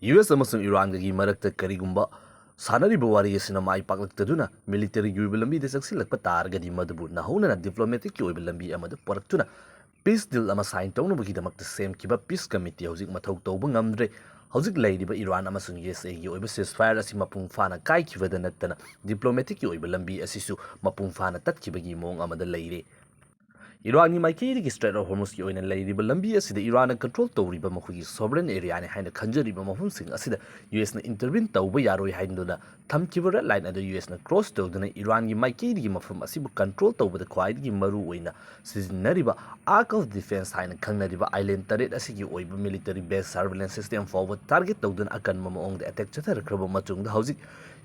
US amasung Iran gagi marakta karigumba sanariba wari asina mai paklaktaduna military gi oiba lambi de saksilakpa targadi madubu nahona diplomatic gi oiba lambi amada poraktuna peace deal ama sign tawna bagi damakta semkiba peace committee hauzik mathau tawba ngamdre hauzik laidiba Iran amasung USA gi oiba ceasefire asi mapung fana kaikhibada nattana diplomatic gi oiba lambi asisu mapung fana tatkibagi mong amada laire Iran Maikiri Strait of Hormuz ki oina lairiba lambi asida Iran control tawriba makhugi sovereign area ne haina khanjariba mafumsing asida US na intervene tawba yaroi hainduna thamkiba red line ada US na cross tawduna Iran gi Maikiri gi mafum asibu control tawbada khwaidigi maru oina sizinariba arc of defense haina khangnariba island taret asigi oiba military base surveillance system forward target tawduna akan mamoongda attack chatharakraba machungda hauzik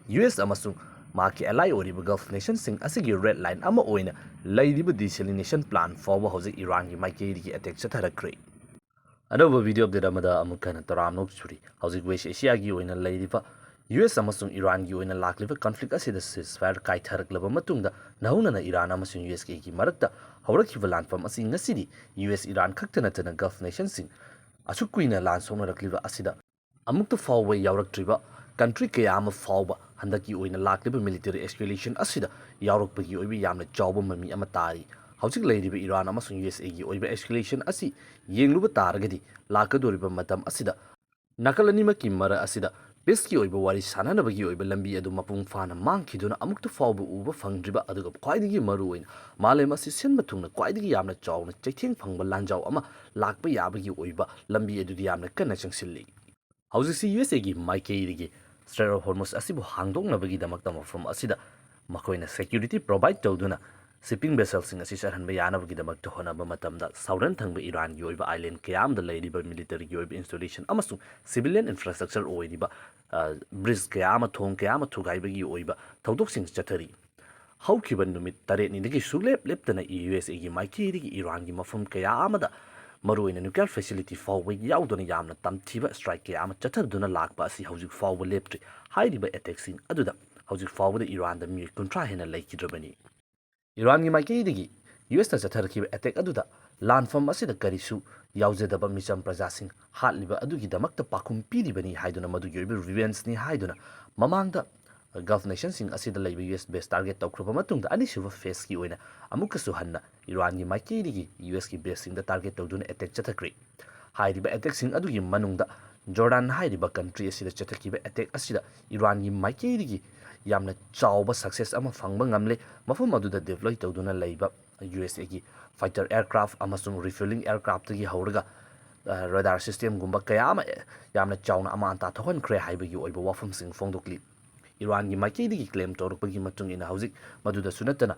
US amasung Maki ally oriba Gulf nations sing asigi red line ama oina laidiba desalination plan fawba hauzik Iran gi Maikiri gi attack chatharakre another video update amada amukana taramnok churi hauzik West Asia gi oina laidiba US amasung Iran gi oina lakliba conflict asida ceasefire kaitharaklaba matungda nahunana Iran amasung US gi marakta haurakhiba lanfam asi ngasidi US Iran khaktana tana Gulf nations sing asukuina lan songarakliba asida amukta fawwa yawraktriba country kaya ama fawba handaki oina lakliba military escalation asida yawrakpagi oiba yamna chawba mami ama tari hauzik laidiba Iran amasung USA gi oiba escalation asi yengluba taragadi lakadoriba matam asida nakalanima ki mara asida peski oiba wari sananabagi oiba lambi adu mapung fana mangkhiduna amukta fawba uba fangdriba aduga khwaidigi maru oina malem asi senma thungna khwaidigi yamna chawna chaitheng phangba lanjaw ama lakpa yabagi oiba lambi adu yamna kana changsilli hauzik USA gi Maikiri Strait of Hormuz asibu hangdoknabagi damakta mafum asida makoina security provide tawduna shipping vessels sing asi sarhanba yanabagi damakta honaba matamda southern thangba Iran gi oiba island kayamda laidiba military gi oiba installation amasung civilian infrastructure oidiba bridge kayama thong kayama thugaibagi oiba tawdok sing chathari haukiba numit taret ni dagi suglep leptana USA gi Maikiri gi Iran gi mafum kayamada maruina nuclear facility fawwa yauduna yamna tamthiba strike kaya ama chathaduna lakpa asi hauzik fawwa leptri hairiba attack sin aduda hauzik fawwa Iran da mi kontra hena laikidrabani Iran gi Maikiri US ta chatharkiba attack aduda lanfam asida karisu yaujadaba micham prajasing hatliba adugi damakta pakum piribani haiduna madugi oiba revenge ni haiduna mamangda Gulf nations sing asida laiba US base target tawkraba matungda anisuba phase ki oina amukasu hanna Iran gi Maikiri gi US ki base sing da target tawduna attack chathakri hairiba attack sing adugi manungda Jordan hairiba country asida chathakiba attack asida Iran gi Maikiri gi yamna chawba success ama fangba ngamle mafum aduda deploy tawduna laiba USA gi fighter aircraft amasung refueling aircraft gi hauraga radar system gumba kayama yamna chawna ama anta thokan khre haibagi oiba wafum sing fongdokli Iran gi Maikiri gi claim tawrukpagi matung ina hauzik maduda sunatana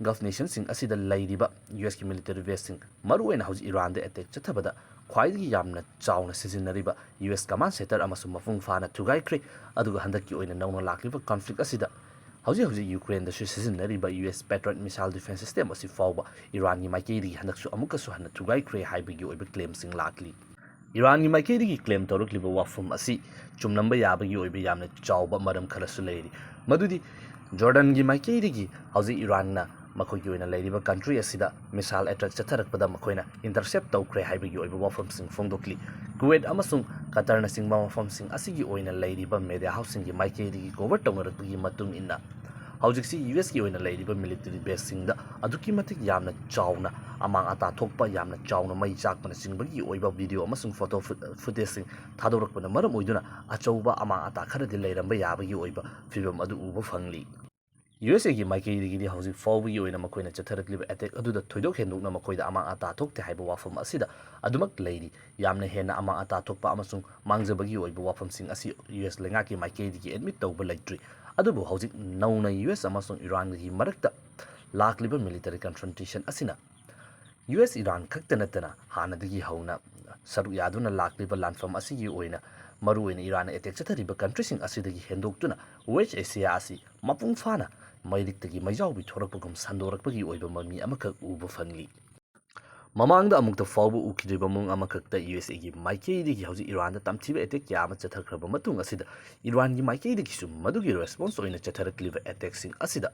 Gulf nations sing asida laidiba US ki military base sing maruena hauzik Iran de attack chathabada khwaidigi yamna chawna sizinariba US command center amasung mafung fana thugaikre aduga handaki oina nauna lakliba conflict asida hauzik Ukraine da sizinariba US Patriot missile defense system asi fawba Iran gi Maikiri handaksu amukasu hanna thugaikre haibagi oiba claim sing lakli Iran gi Maikiri claim tawrukliba wafum asi chumnamba yabagi oiba yamna chawba maram kharasu leiri madudi Jordan gi Maikiri hauzik Iran na makhoi gi oina leiriba country asida missile attack chatharakpada makoina intercept tawkre haibagi oiba wafum sing fongdokli Kuwait amasung Qatar na singba wafum sing asigi oina leiriba media housing gi Maikiri cover tawnarakpagi matung inna hauzik si US ki oina leiriba military base singda aduki matik yamna chawna amang ata thokpa yamna chawna mai chakpana singbagi oiba video amasung photo footage sing thadorakpana maram oiduna achauba amang ata kharadi leiramba yabagi oiba fibam adu uba fangli USA gi Maikiri gi hauzik fawbi oina makoina chatharakliba attack aduda thoidok hendokna makoida amang ata thokte haiba wafam asida adumak leiri yamna hena amang ata thokpa amasung mangjabagi oiba wafam sing asi US lenga ki Maikiri gi admit tawba leitri adubu hauzik nauna US amasung Iran gi marakta lakliba military confrontation asina US Iran khaktanatana hanadagi hauna saru yaduna lakliba lanfam asigi oina maru oina Iran attack chathariba country sing asidagi hendoktuna West Asia asi mapung fana mairiktagi maijawbi thorakpagum sandorakpagi oiba mami amakak uba fangli mamangda amukta fawba ukidriba mung amakakta USA gi Maikiri gi hauzik Iran da tamthiba attack yama chathakraba matung asida Iran gi Maikiri gi sum madugi response oina chatharakliba attack sing asida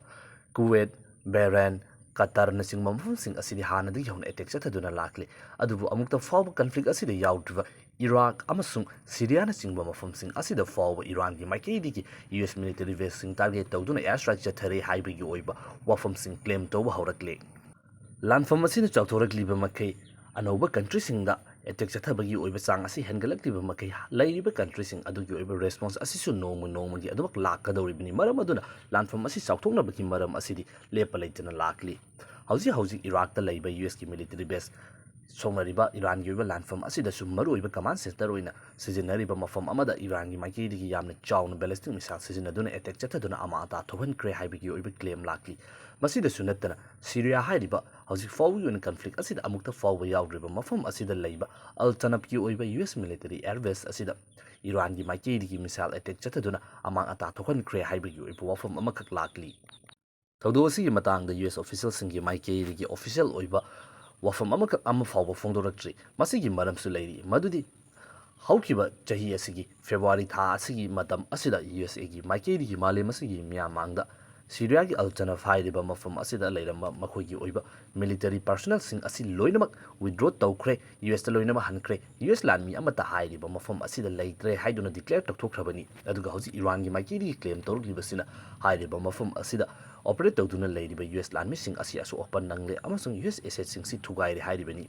Kuwait Bahrain Qatar na sing mamfum sing asidi hanadagi hauna attack chathaduna lakli adubu amukta fawba conflict asida yawdriba Iraq amasung Syria na chingba mafamsing asida fawba Iran gi maikaidigi US military base sing target tawduna airstrike chathare haibagi oiba wafamsing claim tawba haurakle. Landfam asina chawthorakliba makai anauba country singda attack chathabagi oiba chang asi hengalakliba makai lairiba country sing adugi oiba response asisu nongma gi adubak lakadawribini maram aduna landfam asi chawthoknabagi maram asidi lepa leitana lakli. Hauji Iraq ta laiba US ki military base Sonariba Iran gi landfam asida summaru iba command center oina sizinariba mafam amada Iran gi maikidi gi yamna chawna ballistic missile sizinaduna attack chataduna ama ata thoban kre haibagi oiba claim lakli. Masida sunatana Syria hairiba hauji fawu in conflict asida amukta fawu yaudriba mafam asida laiba altanap ki oiba US military air base asida Iran gi maikidi gi missile attack chataduna ama ata thoban kre haibagi oiba wafam amakak lakli. Thaudo asi matang the US official singi maikidi gi official oiba wafam amakak ama fawba fongdoraktri masigi maram su leiri madudi haukiba chahi asigi February tha asigi matam asida USA gi maikedi gi malem asigi miyamangda Syria gi alternate hairiba mafam asida leiramba makhoigi oiba military personnel sing asi loinamak withdraw tawkhre US ta loinama hankre US landmi amata hairiba mafam asida leitre haiduna declare takthokrabani aduga hauji Iran gi maikedi gi claim tawrlibasina hairiba mafam asida operate tawduna leiriba US landmi sing asi asu open nangle amasung US assets sing si thugaire hairibani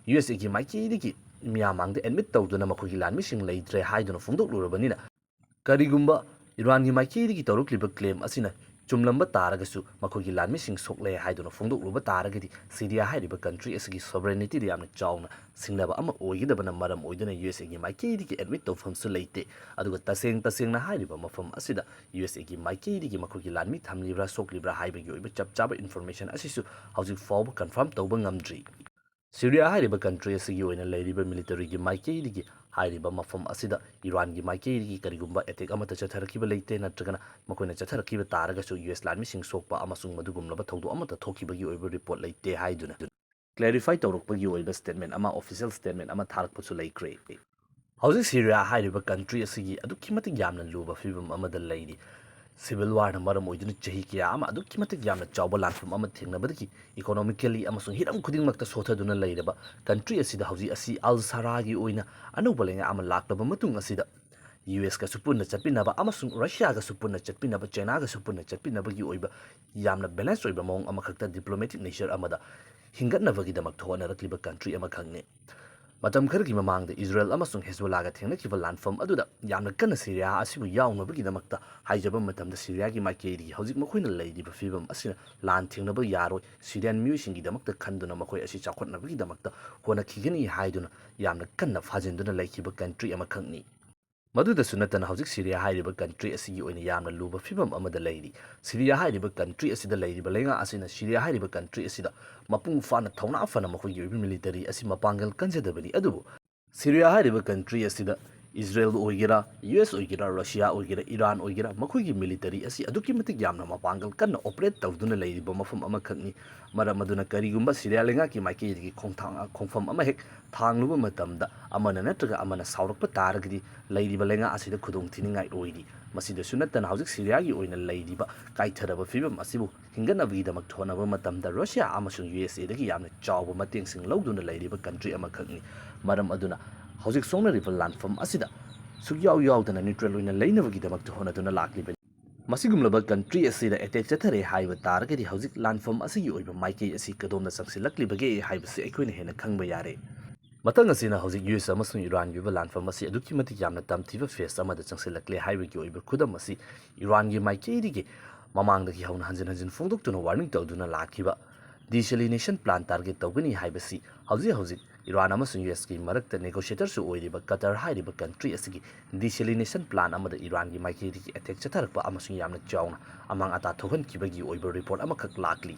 US gi maikedi gi miyamangda admit tawduna makhoigi landmi sing leitre haiduna fungdok lurabanina karigumba Iran gi maikedi gi tawrukliba claim asina Chumlamba Taragasu, Makogi Landmissing Sokle Haidono Fundo Ruba Taragati, Syria Haidiba country as sovereignty Yam Chowna, Singaba Ama Oidabana Madam Oidana USA Maikedi admit of from Sulate, Adugata Tasing Haidiba from Asida, USA Maikedi Makogi Landmi Tam Libra Sok Libra Haibigo, Chap Chaba information as you housing fob confirmed Tobangamdri. Syria Haidiba country as you in a ladyba military Maikedi. Hairiba mafam asida Iran gi maikedi karigumba attack amata chatharakiba leite natragana makoina chatharakiba taragasu US landmi sing sokpa amasung madugumlaba thawdu amata thokibagi oiba report leite haiduna clarify tawrukpagi oiba statement ama official statement ama tharakpasu laikre hauji Syria hairiba country asigi adukimati yamna luba fibum amada leidi civil war na maram oiduna chahi kya ama adukimati yamna chawba landfam ama thengnabadaki economically amasung hiram khuding makta sothaduna leiraba country asida hauji asi al saragi oina anubalenga ama laklaba matung asida US ka supuna chapinaba amasung Russia ga supuna chapinaba China ga supuna chapinaba gi oiba yamna balance oiba mong ama khakta diplomatic nature amada hingatnabagi damak thona rakliba country ama khangne Matam khargi mamangda Israel amasung Hezbollah ga thengnakiba landfam aduda yamna kana Syria asibu yawnabagi damakta haijaba matamda Syria gi maikedi hauzik makhoina leidiba fibam asina lan thengnaba yaroi Syrian miyusingi damakta khanduna makhoi asi chakhotnabagi damakta hona khigani haiduna yamna kanna phajenduna laikiba country ama khangni Maduda sunatana hauzik Syria hairiba country asigi oina yamna luba fibam amada leiri Syria hairiba country asida leiriba lenga asina Syria hairiba country asida mapung fana thawna afana makhoigi military asi mapangal kanjadabani adubu Syria hairiba country asida Israel oigera US oigera Russia oigera Iran oigera makhoigi military asi aduki matik yamna mapangal kanna operate tawduna leiriba mafam ama khakni mara maduna karigumba Syria lenga ki maikedi khongfam ama hek thangluba matamda amana natraga amana saurakpa taragdi leiriba lenga asida khudong thiningai oidi masida sunatana hauzik Syria gi oina leiriba kaitharaba fibam asibu hinganabagi damak thonaba matamda Russia amasung USA dagi yamna chawba mateng sing lawduna leiriba country ama khakni maram aduna hauzik songnariba landfam asida sugyaw yawdana neutral oina leinabagi damak thonaduna lakliba masigumlaba country asida attack chathare haiba taragadi hauzik landfam asigi oiba maikei asi kadomna sangsilaklibage haibase aikoina hena khangba yare Matang asina hauzik US amasung Iran gi landfam asi aduki matik yamna tamthiba face amada changsilakle haibagi oiba khudam asi Iran gi maikedi gi mamangda gi hauna hanjin fongdoktuna warning tawduna lakhiba desalination plant target tawgani haibasi hauzik Iran amasung US ki marakta negotiator su oiriba Qatar hairiba country asigi desalination plant amada Iran gi maikedi gi attack chatharakpa amasung yamna chawna amang ata thogan kibagi oiba report amakak lakli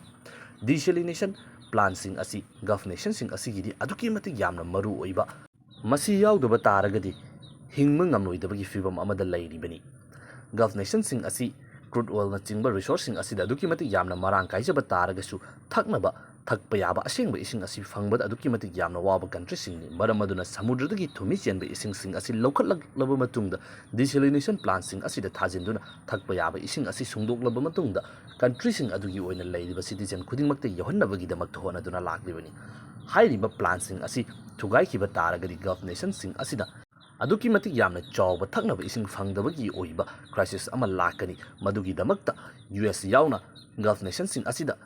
desalination plan sing asi Gulf nation sing asi gidi aduki matik yamna maru oiba masi yaudaba taragadi hingma ngamloidabagi fibam amada leiribani Gulf nation sing asi crude oil na chingba resource sing asi aduki matik yamna marang kaijaba taragasu thaknaba thakpa yaba asengba ising asi fangbada aduki matik yamna waba country sing ni maram aduna samudradagi thumi chenba ising sing asi lokhatlaba matungda desalination plant sing asi da thajinduna thakpa yaba ising asi sungdoklaba matungda country sing adugi oina leiriba citizen khudingmakta yohannabagi damak thona duna laklibani ꯍꯥꯏꯔꯤꯕ ꯄ꯭ꯂꯥꯟꯁꯤꯡ ꯑꯁꯤ ꯊꯨꯒꯥꯏꯈꯤꯕ ꯇꯥꯔꯒꯗꯤ golf ꯅꯦꯁꯟꯁꯤꯡ ꯑꯁꯤꯗ ꯑꯗꯨꯛꯀꯤ ꯃꯇꯤꯛ ꯌꯥꯝꯅ ꯆꯥꯎꯕ ꯊꯛꯅꯕ ꯏꯁꯤꯡ ꯐꯪꯗꯕꯒꯤ ꯑꯣꯏꯕ ꯀ꯭ꯔꯥꯏꯁꯤꯁ ꯑꯃ ꯂꯥꯛꯀꯅꯤ꯫ ꯃꯗꯨꯒꯤꯗꯃꯛꯇ ꯌꯨ.ꯑꯦꯁ. ꯌꯥꯎꯅ ꯒꯜꯐ ꯅꯦꯁꯟꯁꯤꯡ ꯑꯁꯤꯗ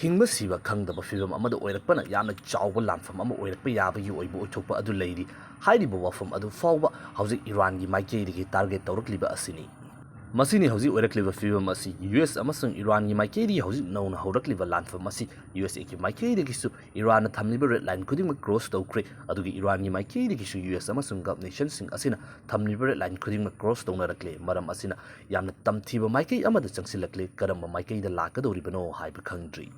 ꯍꯤꯡꯕ ꯁꯤꯕ ꯈꯪꯗꯕ ꯐꯤꯚꯝ ꯑꯃꯗ ꯑꯣꯏꯔꯛꯄꯅ ꯌꯥꯝꯅ ꯆꯥꯎꯕ ꯂꯥꯟꯐꯝ ꯑꯃ ꯑꯣꯏꯔꯛꯄ ꯌꯥꯕꯒꯤ ꯑꯣꯏꯕ ꯑꯣꯏꯊꯣꯛꯄ ꯑꯗꯨ ꯂꯩꯔꯤ꯫ ꯍꯥꯏꯔꯤꯕ ꯋꯥꯐꯝ ꯑꯗꯨ ꯐꯥꯎꯕ ꯍꯧꯖꯤꯛ ꯏꯔꯥꯟꯒꯤ ꯃꯥꯏꯀꯩꯗꯒꯤ ꯇꯥꯔꯒꯦꯠ ꯇꯧꯔꯛꯂꯤꯕ ꯑꯁꯤꯅꯤ꯫ ꯃꯁꯤꯅꯤ ꯍꯧꯖꯤꯛ ꯑꯣꯏꯔꯛꯂꯤꯕ ꯐꯤꯚꯝ ꯑꯁꯤ ꯌꯨ.ꯑꯦꯁ. ꯑꯃꯁꯨꯡ ꯏꯔꯥꯟꯒꯤ ꯃꯥꯏꯀꯩꯗꯒꯤ ꯍꯧꯖꯤꯛ ꯅꯧꯅ ꯍꯧꯔꯛꯂꯤꯕ ꯂꯥꯟꯐꯝ ꯑꯁꯤ ꯌꯨ.ꯑꯦꯁ.ꯑꯦꯒꯤ ꯃꯥꯏꯀꯩꯗꯒꯤꯁꯨ ꯏꯔꯥꯟꯅ ꯊꯝꯂꯤꯕ ꯔꯦꯗ ꯂꯥꯏꯟ ꯈꯨꯗꯤꯡꯃꯛ ꯀ꯭ꯔꯣꯁ ꯇꯧꯈ꯭ꯔꯦ, ꯑꯗꯨꯒ ꯏꯔꯥꯟꯒꯤ ꯃꯥꯏꯀꯩꯗꯒꯤꯁꯨ ꯌꯨ.ꯑꯦꯁ. ꯑꯃꯁꯨꯡ ꯒꯜꯐ ꯅꯦꯁꯟꯁꯤꯡ ꯑꯁꯤꯅ ꯊꯝꯂꯤꯕ ꯔꯦꯗ ꯂꯥꯏꯟ ꯈꯨꯗꯤꯡꯃꯛ ꯀ꯭ꯔꯣꯁ ꯇꯧꯅꯔꯛꯂꯦ꯫ ꯃꯔꯝ ꯑꯁꯤꯅ ꯌꯥꯝꯅ ꯇꯝꯊꯤꯕ ꯃꯥꯏꯀꯩ ꯑꯃꯗ ꯆꯪꯁꯤꯜꯂꯛꯂꯦ꯫ ꯀꯔꯝꯕ ꯃꯥꯏꯀꯩꯗ ꯂꯥꯛꯀꯗꯧꯔꯤꯕꯅꯣ ꯍꯥꯏꯕ ꯈꯪꯗ꯭ꯔꯤ꯫